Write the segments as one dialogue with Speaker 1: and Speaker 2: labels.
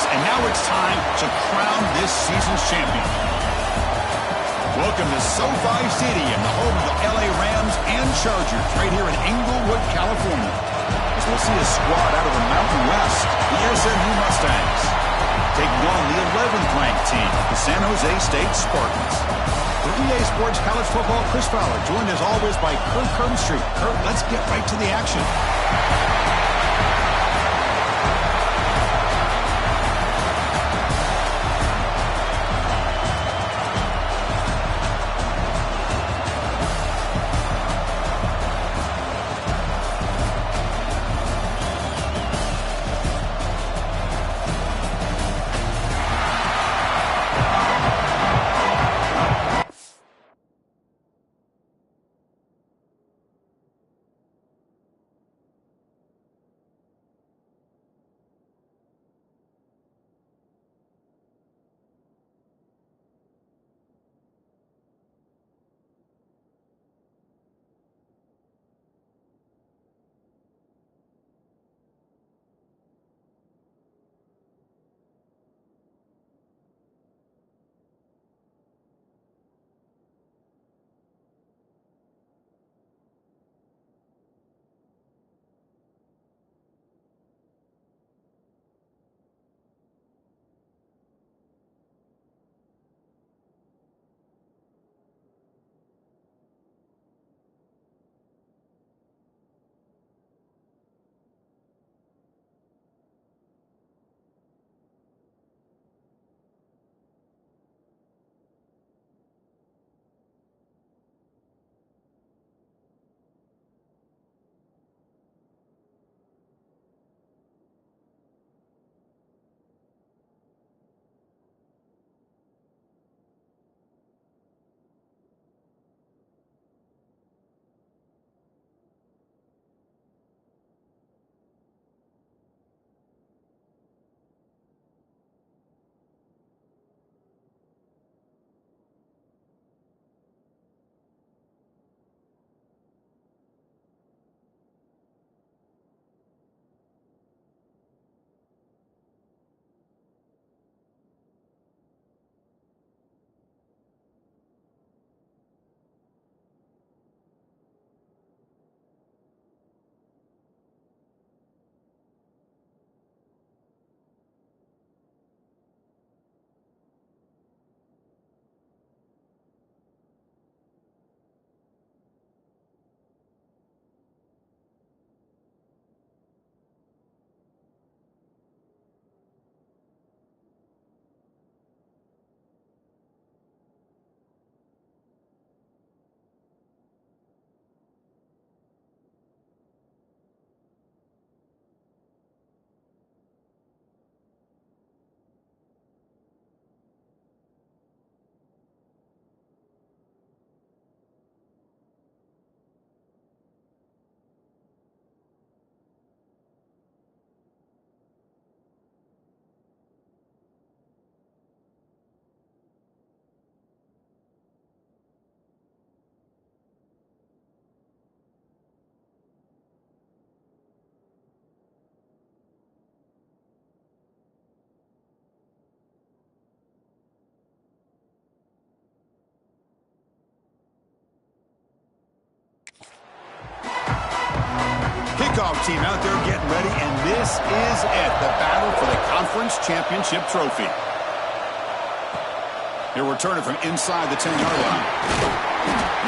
Speaker 1: points, and now it's time to crown this season's champion. Welcome to SoFi Stadium, the home of the LA Rams and Chargers, right here in Inglewood, California. As we'll see a squad out of the Mountain West, the SMU Mustangs, taking on the 11th-ranked team, the San Jose State Spartans. For EA Sports College Football, Chris Fowler, joined as always by Kurt Kernstreet. Kurt, let's get right to the action. Kickoff team out there getting ready, and this is it, the battle for the conference championship trophy. He'll return it from inside the 10-yard line.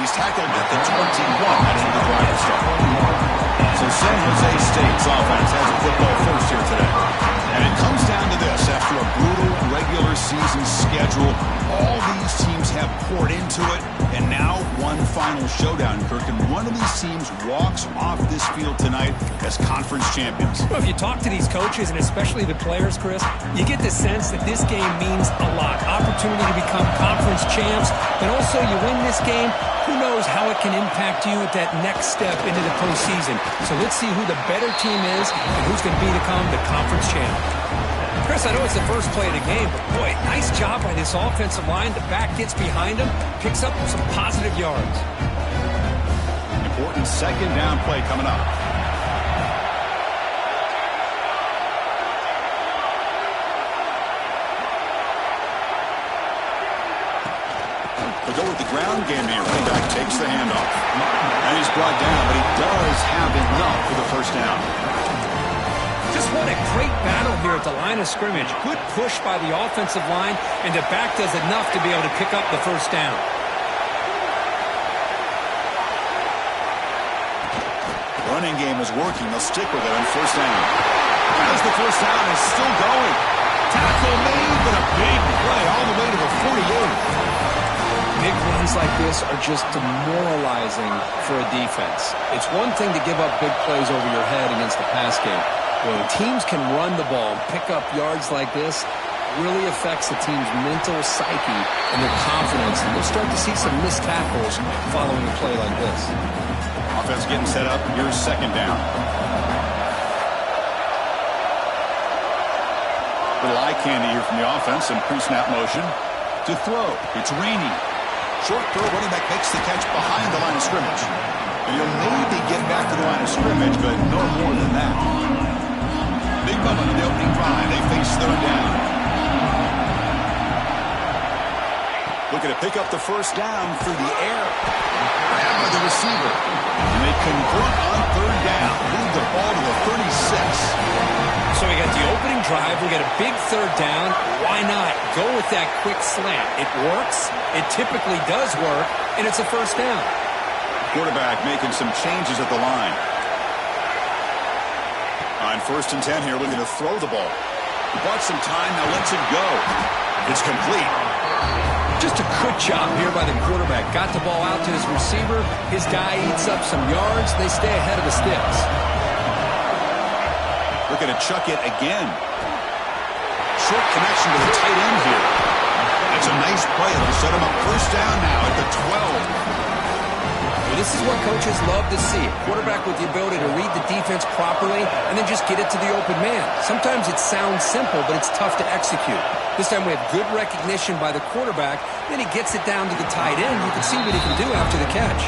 Speaker 1: He's tackled at the 21. That's where the drive starts. So San Jose State's offense has a football first here today. And it comes down to this. After a brutal regular season schedule, all these teams have poured into it, and now one final showdown, Kirk. And one of these teams walks off this field tonight as conference champions.
Speaker 2: Well, if you talk to these coaches, and especially the players, Chris, you get the sense that this game means a lot. Opportunity to become conference champs, but also you win this game, who knows how it can impact you at that next step into the postseason. So let's see who the better team is and who's going to become the conference champ. Chris, I know it's the first play of the game, but boy, nice job by this offensive line. The back gets behind him, picks up some positive yards.
Speaker 1: Important second down play coming up. ground game here. Running back takes the handoff. And he's brought down, but he does have enough for the first down.
Speaker 2: Just what a great battle here at the line of scrimmage. Good push by the offensive line, and the back does enough to be able to pick up the first down.
Speaker 1: Running game is working. They'll stick with it on first down. As the first down is still going. Tackle made, but a big play all the way to the 48.
Speaker 2: Big runs like this are just demoralizing for a defense. It's one thing to give up big plays over your head against the pass game. When teams can run the ball and pick up yards like this, it really affects the team's mental psyche and their confidence. And you'll start to see some missed tackles following a play like this.
Speaker 1: Offense getting set up. Here's second down. Little eye candy here from the offense and pre-snap motion to throw. It's Rainey. Short throw, running back makes the catch behind the line of scrimmage. And he'll maybe get back to the line of scrimmage, but no more than that. Big moment in the opening drive. They face third down. Looking to pick up the first down through the air. Grabbed by the receiver. And they convert on third down. Move the ball to the 36.
Speaker 2: So we got the opening drive. We got a big third down. Why not go with that quick slant? It works. It typically does work. And it's a first down.
Speaker 1: Quarterback making some changes at the line. On first and 10 here, looking to throw the ball. He bought some time, now lets it go. It's complete.
Speaker 2: Just a good job here by the quarterback. Got the ball out to his receiver. His guy eats up some yards. They stay ahead of the sticks.
Speaker 1: Looking to chuck it again. Short connection to the tight end here. That's a nice play. It'll set him up first down now at the 12.
Speaker 2: Well, this is what coaches love to see. A quarterback with the ability to read the defense properly and then just get it to the open man. Sometimes it sounds simple, but it's tough to execute. This time we have good recognition by the quarterback. Then he gets it down to the tight end. You can see what he can do after the catch.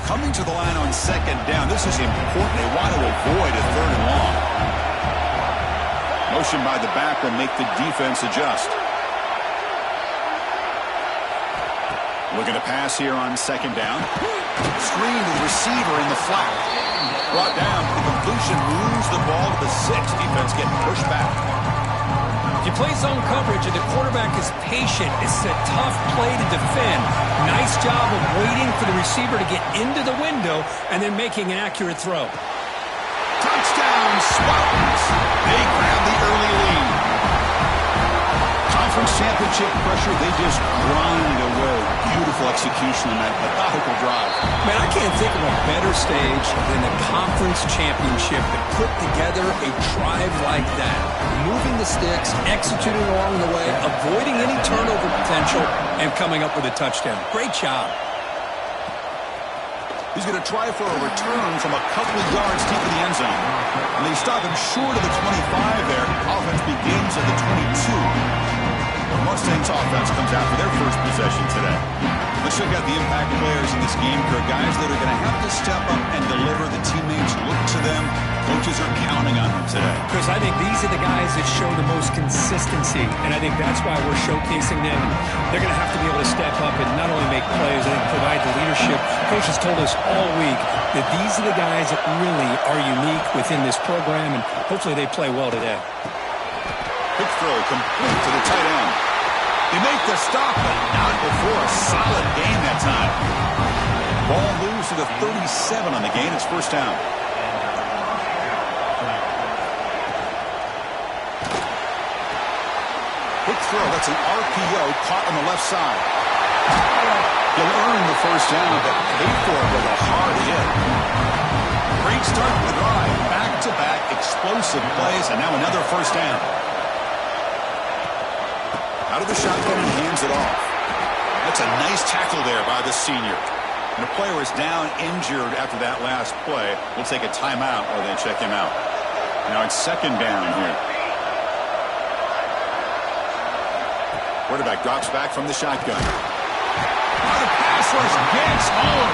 Speaker 1: Coming to the line on second down. This is important. They want to avoid a third and long. Motion by the back will make the defense adjust. Looking to pass here on second down. Screen to the receiver in the flat. Brought down for the completion. Moves the ball to the 6. Defense getting pushed back.
Speaker 2: You play zone coverage and the quarterback is patient. It's a tough play to defend. Nice job of waiting for the receiver to get into the window and then making an accurate throw.
Speaker 1: Touchdown, Spartans. They grab the early lead. Conference championship pressure, they just grind away. Beautiful execution in that methodical drive.
Speaker 2: Man, I can't think of a better stage than the conference championship to put together a drive like that. Moving the sticks, executing along the way, avoiding any turnover potential, and coming up with a touchdown. Great job.
Speaker 1: He's going to try for a return from a couple of yards deep in the end zone. And they stop him short of the 25 there. Offense begins at the 22. The Mustangs offense comes out for their first possession today. Let's check out the impact players in this game. There are guys that are going to have to step up and deliver. The teammates look to them. Coaches are counting on them today.
Speaker 2: Chris, I think these are the guys that show the most consistency, and I think that's why we're showcasing them. They're going to have to be able to step up and not only make plays, I think provide the leadership. Coach has told us all week that these are the guys that really are unique within this program, and hopefully they play well today.
Speaker 1: Quick throw complete to the tight end. They make the stop, but not before a solid gain that time. Ball moves to the 37 on the gain. It's first down. Quick throw. That's an RPO caught on the left side. He'll earn the first down, but pay for it with a hard hit. Great start to the drive. Back-to-back explosive plays, and now another first down. Out of the shotgun and hands it off. That's a nice tackle there by the senior. And the player is down injured after that last play. We'll take a timeout while they check him out. Now it's second down here. Quarterback drops back from the shotgun. Now the pass rush gets home.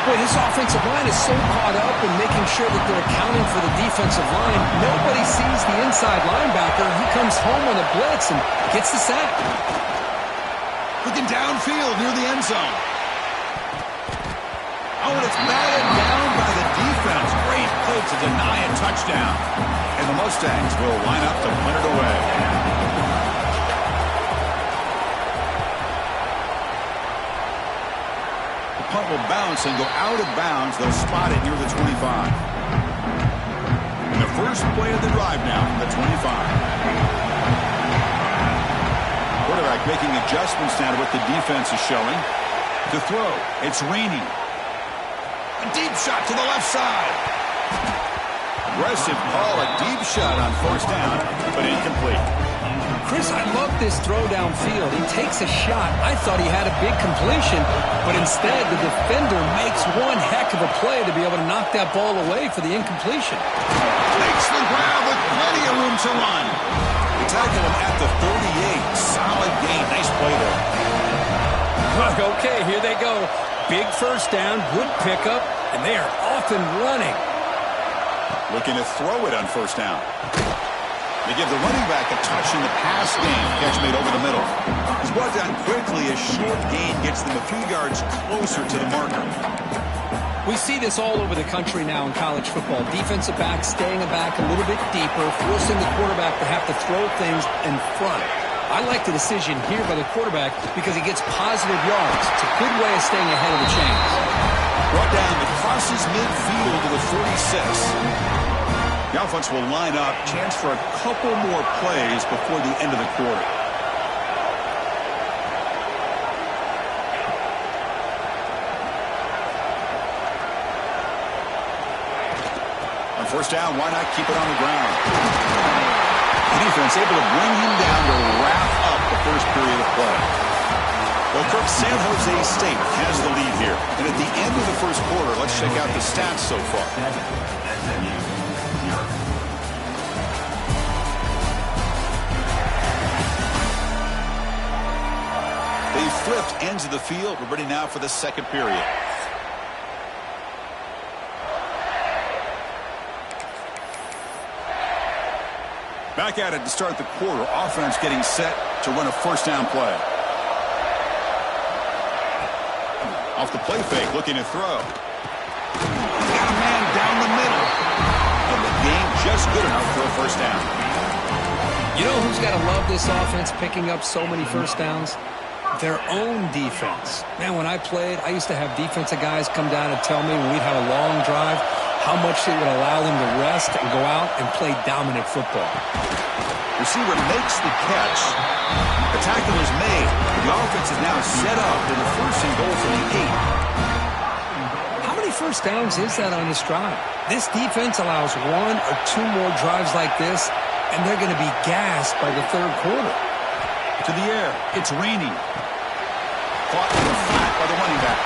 Speaker 2: Boy, this offensive line is so caught up in making sure that they're accounting for the defensive line. Nobody sees the inside linebacker. He comes home on a blitz and gets the sack.
Speaker 1: Looking downfield near the end zone. Oh, and it's batted down by the defense. Great play to deny a touchdown. And the Mustangs will line up to punt it away. The punt will bounce and go out of bounds. They'll spot it near the 25. And the first play of the drive now, the 25. Quarterback making adjustments now to what the defense is showing. To throw, it's raining. A deep shot to the left side. Aggressive call, a deep shot on first down, but incomplete.
Speaker 2: Chris, I love this throw downfield. He takes a shot. I thought he had a big completion, but instead the defender makes one heck of a play to be able to knock that ball away for the incompletion.
Speaker 1: Makes the grab with plenty of room to run. They tackle him at the 38. Solid gain. Nice play there.
Speaker 2: Okay, here they go. Big first down, good pickup, and they are off and running.
Speaker 1: Looking to throw it on first down. They give the running back a touch in the pass game. Catch made over the middle. It's brought down quickly. A short gain gets them a few yards closer to the marker.
Speaker 2: We see this all over the country now in college football. Defensive backs staying back a little bit deeper, forcing the quarterback to have to throw things in front. I like the decision here by the quarterback because he gets positive yards. It's a good way of staying ahead of the chains.
Speaker 1: Brought down, it crosses midfield to the 46. The offense will line up. Chance for a couple more plays before the end of the quarter. On first down, why not keep it on the ground? The defense able to bring him down to wrap up the first period of play. Well, Kirk, San Jose State has the lead here. And at the end of the first quarter, let's check out the stats so far. They flipped ends of the field. We're ready now for the second period. Back at it to start the quarter. Offense getting set to run a first down play. Off the play fake, looking to throw. Got a man down the middle. And the game just good enough for a first down.
Speaker 2: You know who's got to love this offense picking up so many first downs? Their own defense. Man, when I played, I used to have defensive guys come down and tell me when we'd have a long drive how much it would allow them to rest and go out and play dominant football.
Speaker 1: Receiver makes the catch. The tackle is made. The offense is now set up in the first and goal from the 8.
Speaker 2: How many first downs is that on this drive? This defense allows one or two more drives like this, and they're going to be gassed by the third quarter.
Speaker 1: To the air. It's raining. Caught in the flat by the running back.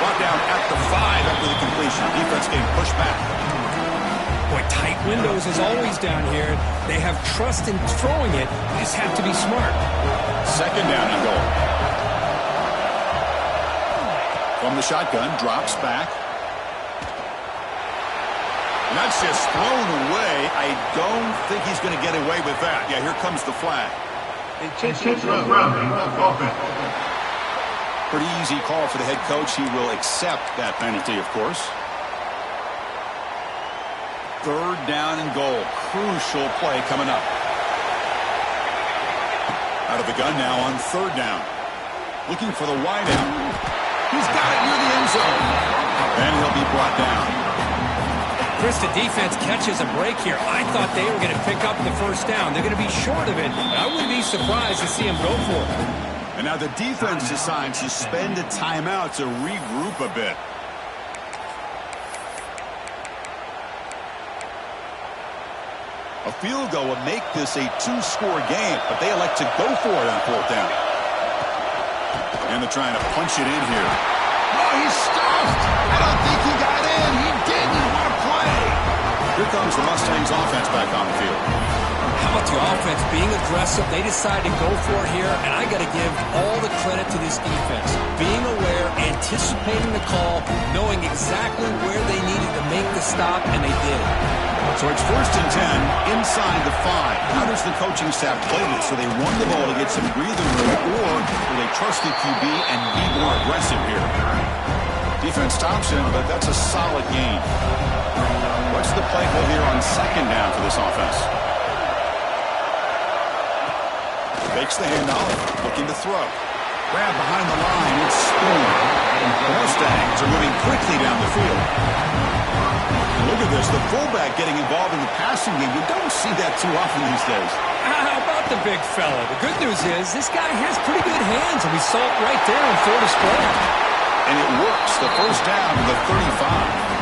Speaker 1: Brought down at the 5 after the completion. Defense getting pushed back.
Speaker 2: Boy, tight windows as always down here. They have trust in throwing it. They just have to be smart.
Speaker 1: Second down and goal. From the shotgun, drops back. And that's just thrown away. I don't think he's going to get away with that. Yeah, here comes the flag.
Speaker 3: Intentional grounding of offense.
Speaker 1: Pretty easy call for the head coach. He will accept that penalty, of course. Third down and goal. Crucial play coming up. Out of the gun now on third down. Looking for the wideout. He's got it near the end zone. And he'll be brought down.
Speaker 2: Chris, the defense catches a break here. I thought they were going to pick up the first down. They're going to be short of it, but I wouldn't be surprised to see them go for it.
Speaker 1: And now the defense decides to spend a timeout to regroup a bit. A field goal would make this a two-score game, but they elect to go for it on fourth down. And they're trying to punch it in here. Oh, he's stuffed. I don't think he got in. He didn't. What a play. Here comes the Mustangs offense back on the field.
Speaker 2: How about the offense being aggressive? They decide to go for it here, and I got to give all the credit to this defense. Being aware, anticipating the call, knowing exactly where they needed to make the stop, and they did.
Speaker 1: So it's 1st and 10 inside the 5. How does the coaching staff play this? So they run the ball to get some breathing room, or do they trust the QB and be more aggressive here? Defense stops him, but that's a solid gain. What's the play call here on 2nd down for this offense? Fakes the handoff, looking to throw. Grab behind the line, it's Storm. The Mustangs are moving quickly down the field. Look at this, the fullback getting involved in the passing game. You don't see that too often these days.
Speaker 2: How about the big fella? The good news is this guy has pretty good hands, and we saw it right there on full display.
Speaker 1: And it works. The 1st down to the 35.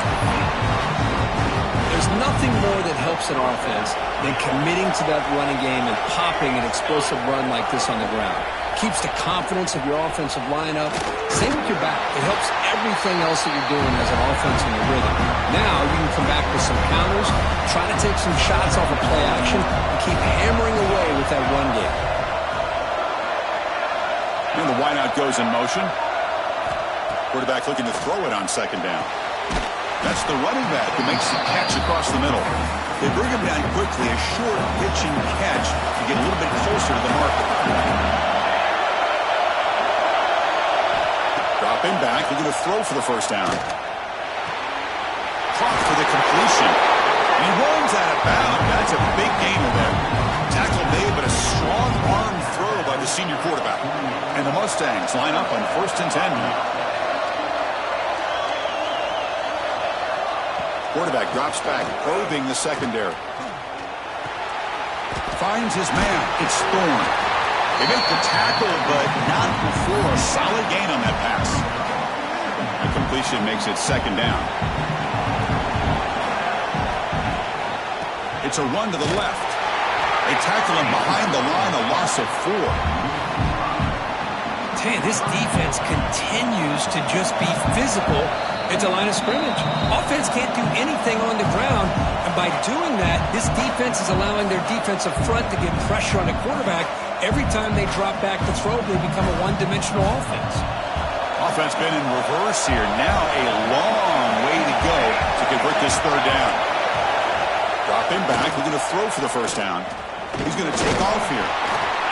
Speaker 2: There's nothing more that helps an offense than committing to that running game and popping an explosive run like this on the ground. Keeps the confidence of your offensive lineup. Same with your back. It helps everything else that you're doing as an offense in the rhythm. Now you can come back with some counters, try to take some shots off of play action, and keep hammering away with that run game.
Speaker 1: And the wideout goes in motion. Quarterback looking to throw it on 2nd down. That's the running back who makes the catch across the middle. They bring him down quickly, a short pitching catch to get a little bit closer to the marker. Dropping back, looking to throw for the 1st down. Clock for the completion. He runs out of bounds. That's a big gainer there. Tackle made, but a strong arm throw by the senior quarterback. And the Mustangs line up on 1st and 10. Quarterback drops back, probing the secondary. Finds his man. It's Thorne. They make the tackle, but not before a solid gain on that pass. The completion makes it 2nd down. It's a run to the left. They tackle him behind the line, a loss of 4.
Speaker 2: Tell you, this defense continues to just be physical at the line of scrimmage. Offense can't do anything on the ground, and by doing that, this defense is allowing their defensive front to get pressure on the quarterback. Every time they drop back to throw, they become a one-dimensional offense.
Speaker 1: Offense been in reverse here. Now a long way to go to convert this 3rd down. Dropping back, looking to throw for the 1st down. He's going to take off here.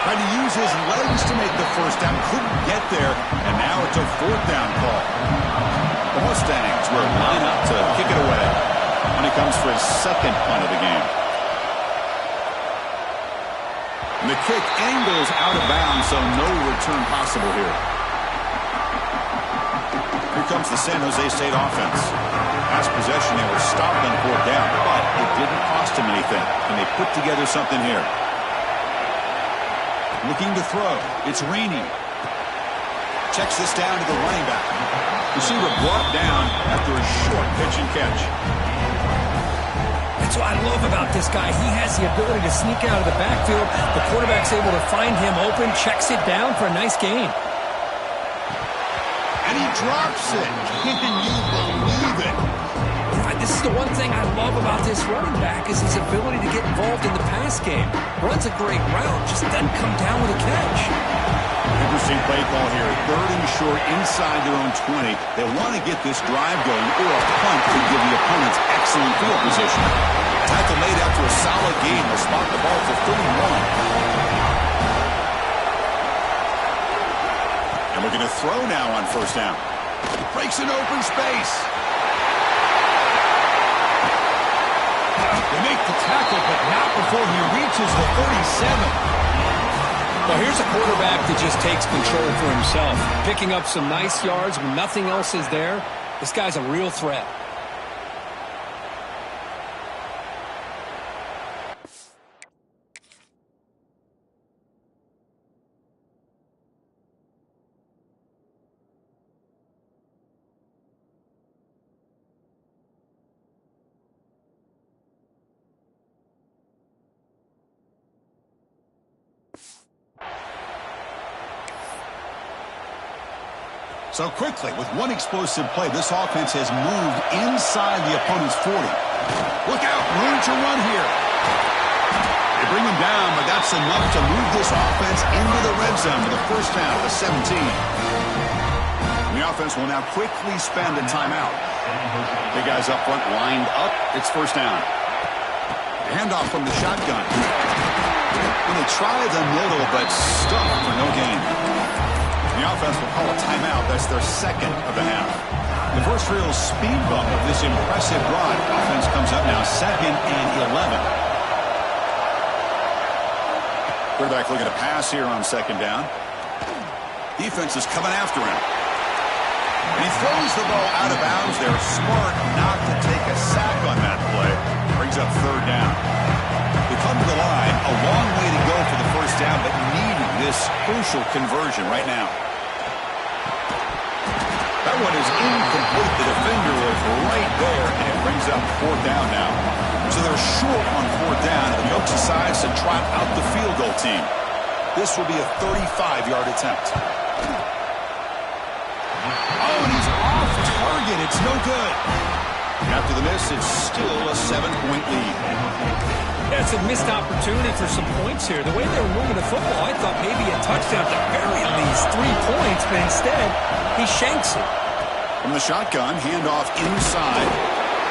Speaker 1: Trying to use his legs to make the 1st down. Couldn't get there, and now it's a 4th down call. The Mustangs will line up to kick it away when he comes for his 2nd punt of the game. And the kick angles out of bounds, so no return possible here. Here comes the San Jose State offense. Last possession, they were stopped on 4th down, but it didn't cost them anything, and they put together something here. Looking to throw. It's Rainey. Checks this down to the running back. Receiver brought down after a short pitch and catch.
Speaker 2: That's what I love about this guy. He has the ability to sneak out of the backfield. The quarterback's able to find him open, checks it down for a nice gain.
Speaker 1: And he drops it. Can you believe it?
Speaker 2: This is the one thing I love about this running back is his ability to get involved in the pass game. Runs a great route, just doesn't come down with a catch.
Speaker 1: Interesting play call here. 3rd and short inside their own 20. They want to get this drive going, or a punt could give the opponents excellent field position. Tackle made after a solid gain. They'll spot the ball for 31. And we're going to throw now on 1st down. Breaks an open space.
Speaker 2: They make the tackle, but not before he reaches the 37. Well, here's a quarterback that just takes control for himself. Picking up some nice yards when nothing else is there. This guy's a real threat.
Speaker 1: So quickly, with one explosive play, this offense has moved inside the opponent's 40. Look out, room to run here. They bring him down, but that's enough to move this offense into the red zone for the first down at the 17. The offense will now quickly spend a timeout. The guys up front lined up. It's first down. Handoff from the shotgun. And they try the middle, but stuck for no gain. The offense will call a timeout. That's their second of the half. The first real speed bump of this impressive run. Offense comes up now 2nd and 11. Quarterback looking to pass here on 2nd down. Defense is coming after him. And he throws the ball out of bounds. They're smart not to take a sack on that play. Brings up 3rd down. They come to the line. A long way to go for the first down, but needing this crucial conversion right now. That one is incomplete. The defender was right there, and it brings up 4th down now. So they're short on 4th down, and the Oaks decides to trot out the field goal team. This will be a 35-yard attempt. Oh, and he's off target. It's no good. After the miss, it's still a 7-point lead.
Speaker 2: That's a missed opportunity for some points here. The way they were moving the football, I thought maybe a touchdown to very least 3 points, but instead, he shanks it.
Speaker 1: From the shotgun, handoff inside.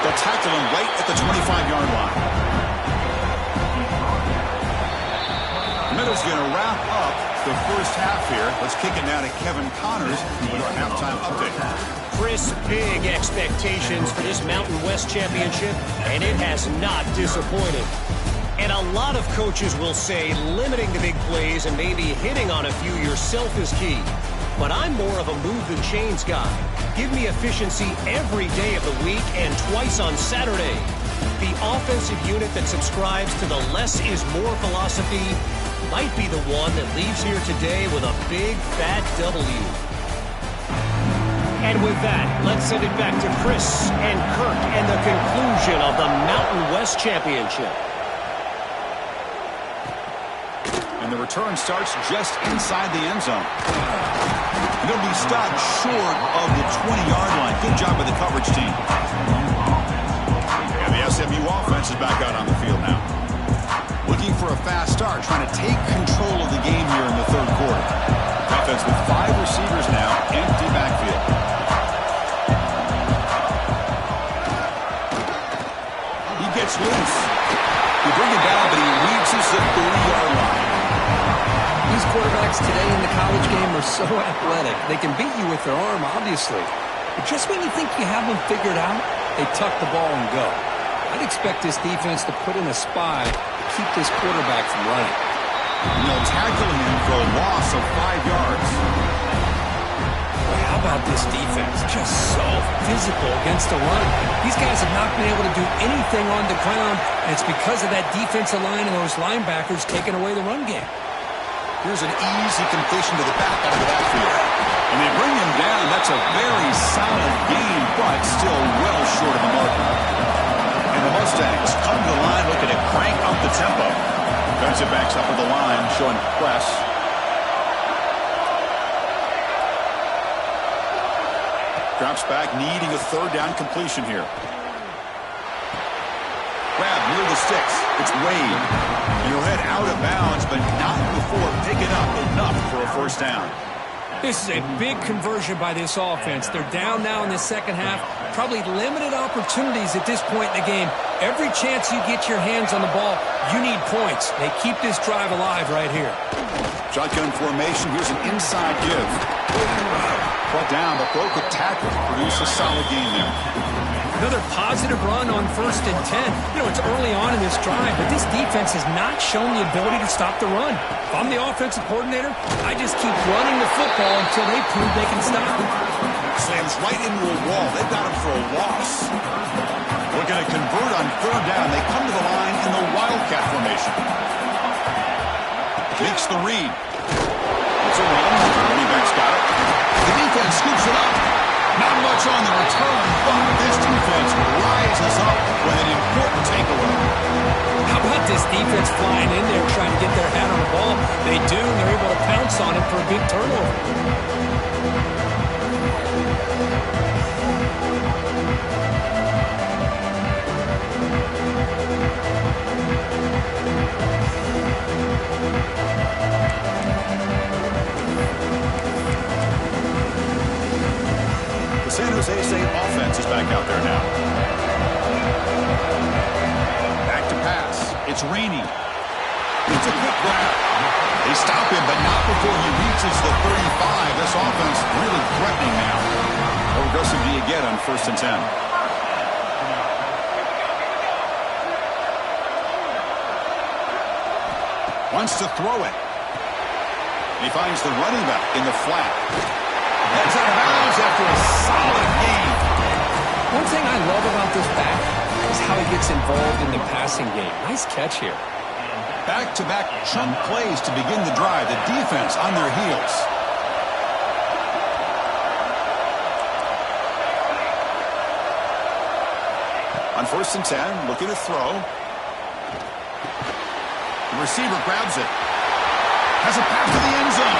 Speaker 1: They'll tackle him right at the 25-yard line. Middle's going to wrap up the first half here. Let's kick it now to Kevin Connors with our halftime update.
Speaker 4: Chris, big expectations for this Mountain West Championship, and it has not disappointed. And a lot of coaches will say limiting the big plays and maybe hitting on a few yourself is key. But I'm more of a move than chains guy. Give me efficiency every day of the week and twice on Saturday. The offensive unit that subscribes to the less is more philosophy might be the one that leaves here today with a big fat W. And with that, let's send it back to Chris and Kurt and the conclusion of the Mountain West Championship.
Speaker 1: And the return starts just inside the end zone. And they'll be stopped short of the 20-yard line. Good job by the coverage team. And the SMU offense is back out on the field now. Looking for a fast start, trying to take control of the game here in the 3rd quarter. Offense with 5 receivers now, empty backfield. He gets loose. They bring him down, but he reaches the 30-yard line.
Speaker 2: These quarterbacks today in the college game are so athletic. They can beat you with their arm, obviously. But just when you think you have them figured out, they tuck the ball and go. I'd expect this defense to put in a spy to keep this quarterback from running.
Speaker 1: And they'll tackle him for a loss of 5 yards.
Speaker 2: Boy, how about this defense? Just so physical against the run. These guys have not been able to do anything on the ground, and it's because of that defensive line and those linebackers taking away the run game.
Speaker 1: Here's an easy completion to the back out of the backfield. And they bring him down. That's a very solid gain, but still well short of the marker. And the Mustangs come to the line looking to crank up the tempo. Defensive backs up at the line, showing press. Drops back, needing a 3rd down completion here. Grab near the sticks. It's Wade. And he'll head out of bounds, but not before picking up enough for a first down.
Speaker 2: This is a big conversion by this offense. They're down now in the second half. Probably limited opportunities at this point in the game. Every chance you get your hands on the ball, you need points. They keep this drive alive right here.
Speaker 1: Shotgun formation. Here's an inside give. Brought down, but broke a tackle. Produce a solid gain there.
Speaker 2: Another positive run on 1st and 10. You know, it's early on in this drive, but this defense has not shown the ability to stop the run. If I'm the offensive coordinator, I just keep running the football until they prove they can stop it.
Speaker 1: Slams right into a wall. They've got him for a loss. Looking to convert on 3rd down. They come to the line in the Wildcat formation. Makes the read. It's a run. Running back's got it. The defense scoops it up. Not much on the return, but this defense rises up with an important takeaway.
Speaker 2: How about this defense flying in there trying to get their hand on the ball? They do, and they're able to pounce on it for a big turnover.
Speaker 1: Jose State offense is back out there now. Back to pass. It's Rainey. It's a quick grab. They stop him, but not before he reaches the 35. This offense really threatening now. How aggressive do you get on 1st and 10? Wants to throw it. He finds the running back in the flat. Heads out of bounds after a solid game.
Speaker 2: One thing I love about this back is how he gets involved in the passing game. Nice catch here.
Speaker 1: Back-to-back chunk plays to begin the drive. The defense on their heels. On 1st and 10, looking to throw. The receiver grabs it. Has a pass to the end zone.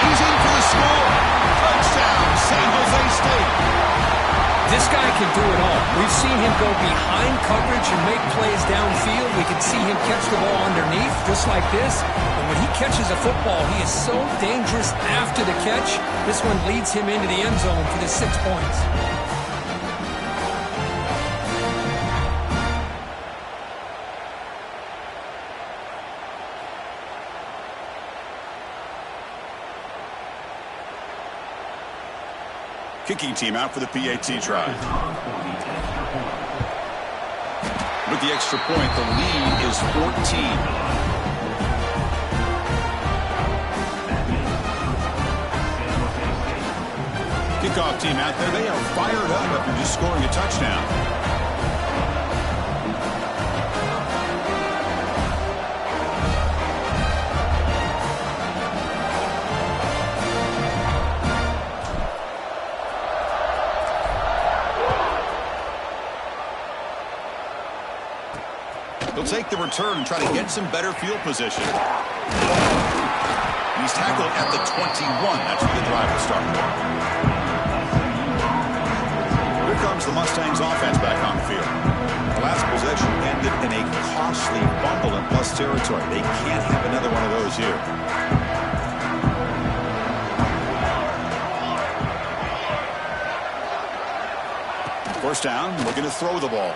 Speaker 1: He's in for the score. Touchdown, San Jose State.
Speaker 2: This guy can do it all. We've seen him go behind coverage and make plays downfield. We can see him catch the ball underneath, just like this. And when he catches a football, he is so dangerous after the catch. This one leads him into the end zone for the 6 points.
Speaker 1: Kicking team out for the PAT drive. With the extra point, the lead is 14. Kickoff team out there. They are fired up after just scoring a touchdown. He'll take the return and try to get some better field position. He's tackled at the 21. That's where the drive will start. Here comes the Mustangs offense back on the field. The last possession ended in a costly fumble in plus territory. They can't have another one of those here. First down, looking to throw the ball.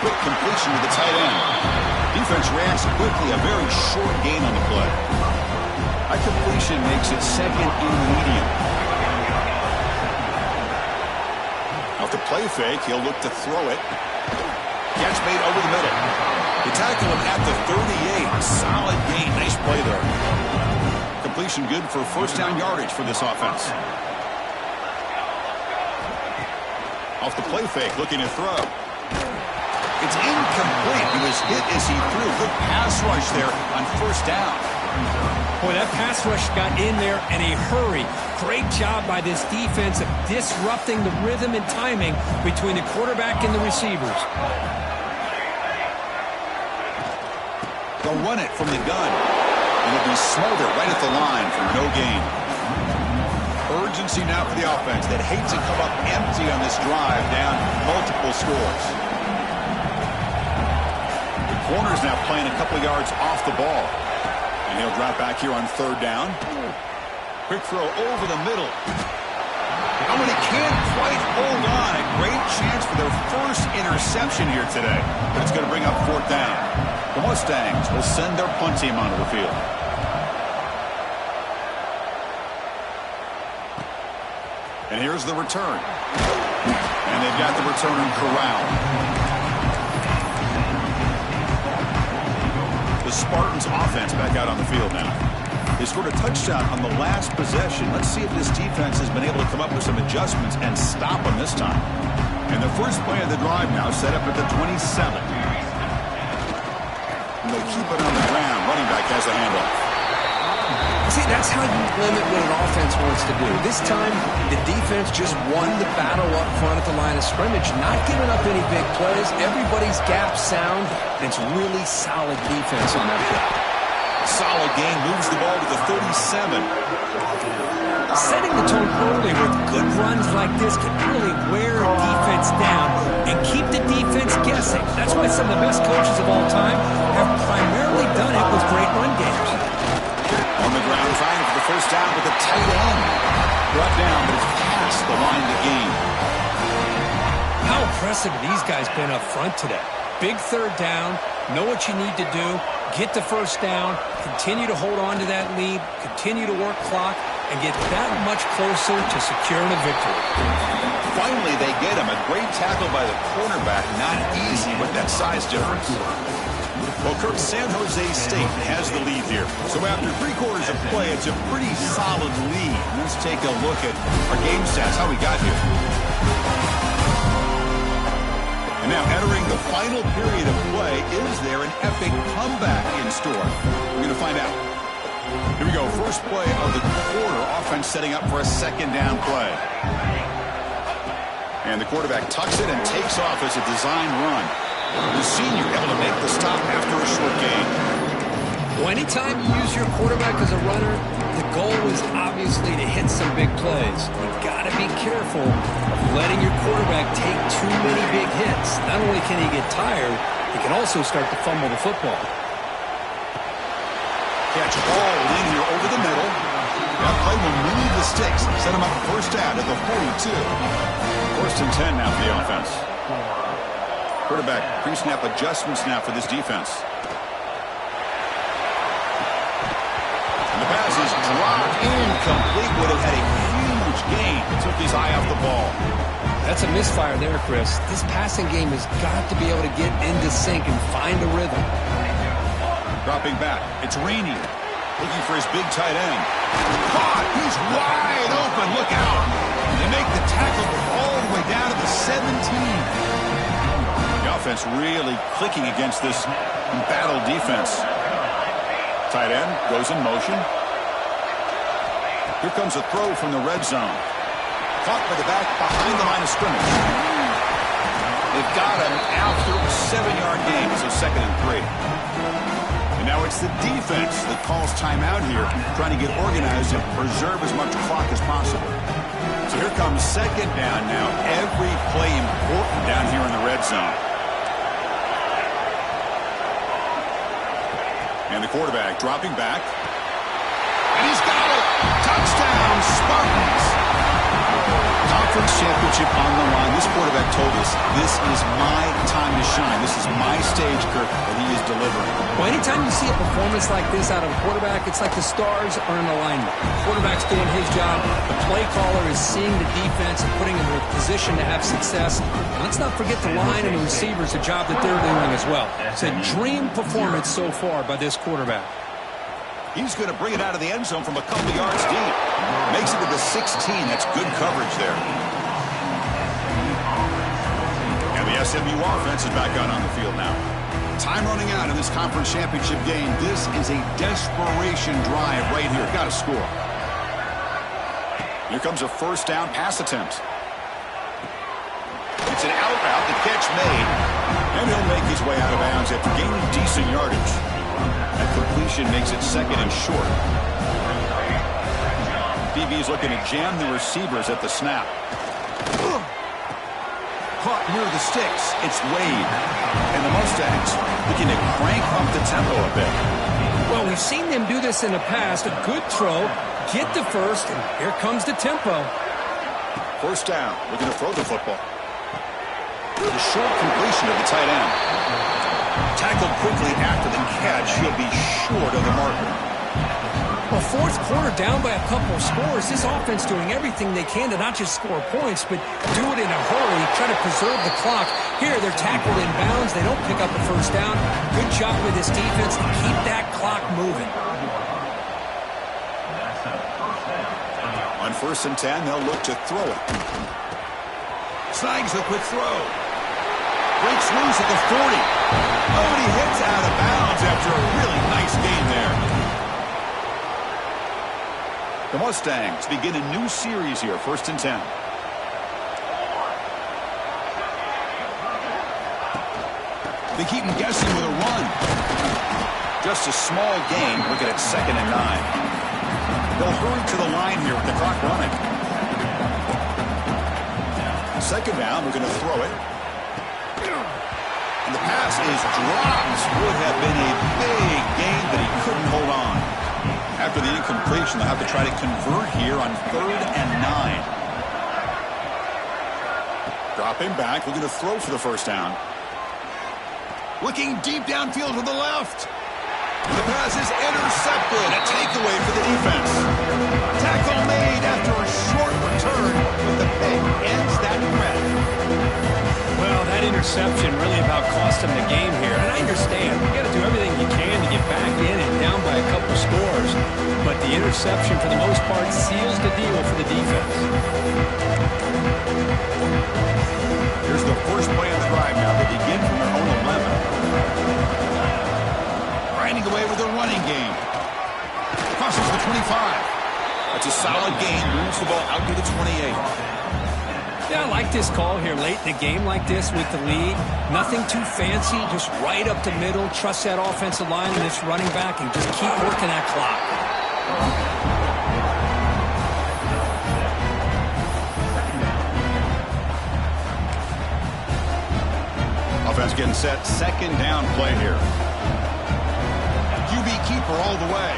Speaker 1: Quick completion to the tight end. Defense reacts quickly, a very short gain on the play. A completion makes it 2nd and medium. Off the play fake, he'll look to throw it. Catch made over the middle. They tackle him at the 38. Solid gain. Nice play there. Completion good for 1st down yardage for this offense. Off the play fake, looking to throw. It's incomplete. He was hit as he threw. Good pass rush there on 1st down.
Speaker 2: Boy, that pass rush got in there in a hurry. Great job by this defense of disrupting the rhythm and timing between the quarterback and the receivers.
Speaker 1: They'll run it from the gun. And it'll be smothered right at the line for no gain. Urgency now for the offense that hates to come up empty on this drive, down multiple scores. Corner's now playing a couple yards off the ball. And he'll drop back here on 3rd down. Quick throw over the middle. Oh, and he can't quite hold on. A great chance for their first interception here today. But it's going to bring up 4th down. The Mustangs will send their punt team onto the field. And here's the return. And they've got the return corralled. The Spartans offense back out on the field now. They scored a touchdown on the last possession. Let's see if this defense has been able to come up with some adjustments and stop them this time. And the first play of the drive now set up at the 27. And they keep it on the ground. Running back has the handoff.
Speaker 2: See, that's how you limit what an offense wants to do. This time, the defense just won the battle up front at the line of scrimmage, not giving up any big plays. Everybody's gap sound, and it's really solid defense on that play.
Speaker 1: Solid game, moves the ball to the 37.
Speaker 2: Setting the tone early with good runs like this can really wear a defense down and keep the defense guessing. That's why some of the best coaches of all time have primarily done it with great run games.
Speaker 1: On the ground, trying for the 1st down with the tight end. Brought down, but his pass across the line to gain.
Speaker 2: How impressive have these guys been up front today? Big third down, know what you need to do, get the first down, continue to hold on to that lead, continue to work clock, and get that much closer to securing a victory.
Speaker 1: Finally, they get him. A great tackle by the cornerback. Not easy with that size difference. Well, Kirk, San Jose State has the lead here. So after 3 quarters of play, it's a pretty solid lead. Let's take a look at our game stats, how we got here. And now entering the final period of play, is there an epic comeback in store? We're going to find out. Here we go, first play of the quarter. Offense setting up for a second down play. And the quarterback tucks it and takes off as a design run. The senior able to make the stop after a short gain.
Speaker 2: Well, anytime you use your quarterback as a runner, the goal is obviously to hit some big plays. You've got to be careful of letting your quarterback take too many big hits. Not only can he get tired, he can also start to fumble the football.
Speaker 1: Catch all in here over the middle. That play will move the sticks. Set him up first down at the 42. First and 10 now for the offense. Quarterback pre-snap adjustments now for this defense. And the pass is dropped incomplete. Would have had a huge gain. Took his eye off the ball.
Speaker 2: That's a misfire there, Chris. This passing game has got to be able to get into sync and find a rhythm.
Speaker 1: Dropping back. It's Rainey. Looking for his big tight end. Caught! He's wide open. Look out! They make the tackle all the way down to the 17. The offense really clicking against this embattled defense. Tight end goes in motion. Here comes a throw from the red zone. Caught by the back behind the line of scrimmage. They've got him after a 7-yard gain. So second and 3. And now it's the defense that calls timeout here, trying to get organized and preserve as much clock as possible. So here comes second down now. Every play important down here in the red zone. And the quarterback dropping back. And he's got it! Touchdown, Spartans! Conference championship on the line. This quarterback told us, this is my time to shine. This is my stage, Kirk, and he is delivering.
Speaker 2: Well, anytime you see a performance like this out of a quarterback, it's like the stars are in alignment. The quarterback's doing his job. The play caller is seeing the defense and putting him in a position to have success. And let's not forget the line and the receivers, the job that they're doing as well. It's a dream performance so far by this quarterback.
Speaker 1: He's going to bring it out of the end zone from a couple yards deep. Makes it to the 16. That's good coverage there. And the SMU offense is back out on the field now. Time running out in this conference championship game. This is a desperation drive right here. Got to score. Here comes a first down pass attempt. It's an out route. The catch made. And he'll make his way out of bounds after gaining decent yardage. That completion makes it second and short. DB's looking to jam the receivers at the snap. Caught near the sticks. It's Wade. And the Mustangs looking to crank up the tempo a bit.
Speaker 2: Well, we've seen them do this in the past. A good throw, get the first, and here comes the tempo.
Speaker 1: First down. Looking to throw the football. The short completion of the tight end. Tackled quickly after the catch. He'll be short of the marker.
Speaker 2: Well, fourth quarter down by a couple of scores. This offense doing everything they can to not just score points, but do it in a hurry, try to preserve the clock. Here, they're tackled in bounds. They don't pick up a first down. Good job with this defense to keep that clock moving.
Speaker 1: On first and 10, they'll look to throw it. Snags the quick throw. Breaks loose at the 40. Oh, and he hits out of bounds after a really nice game there. The Mustangs begin a new series here, first and 10. They keep him guessing with a run. Just a small gain, looking at second and 9. They'll hurry to the line here with the clock running. Second down, we're going to throw it. And the pass is dropped. Would have been a big gain, but he couldn't hold on. After the incompletion, they'll have to try to convert here on 3rd and 9. Dropping back, looking to throw for the first down. Looking deep downfield to the left. The pass is intercepted. A takeaway for the defense. Tackle made after a short return, but the pick ends that threat.
Speaker 2: Well, that interception really about cost him the game here. And I understand, you got to do everything you can to get back in and down by a couple scores. But the interception, for the most part, seals the deal for the defense.
Speaker 1: Here's the first play of the drive now. They begin from their own 11. Grinding away with a running game. Crosses the 25. That's a solid gain. Moves the ball out to the 28.
Speaker 2: Yeah, I like this call here late in the game like this with the lead. Nothing too fancy, just right up the middle. Trust that offensive line and this running back and just keep working that clock.
Speaker 1: Offense getting set. Second down play here. QB keeper all the way.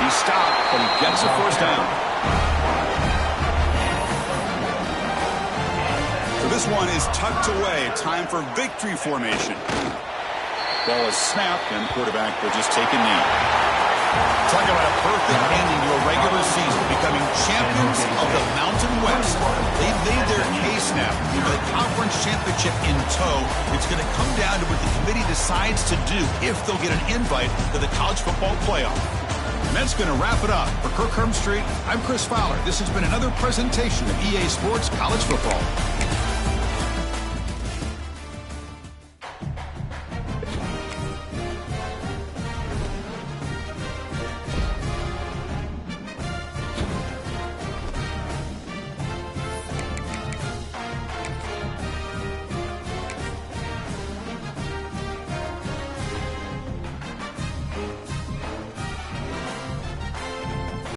Speaker 1: He stopped, but he gets a first down. So this one is tucked away. Time for victory formation. Ball is snapped, and quarterback will just take a knee. Talk about a perfect ending to a regular season, becoming champions of the Mountain West. They've made their case now with the conference championship in tow. It's going to come down to what the committee decides to do if they'll get an invite to the college football playoff. And that's going to wrap it up. For Kirk Street, I'm Chris Fowler. This has been another presentation of EA Sports College Football.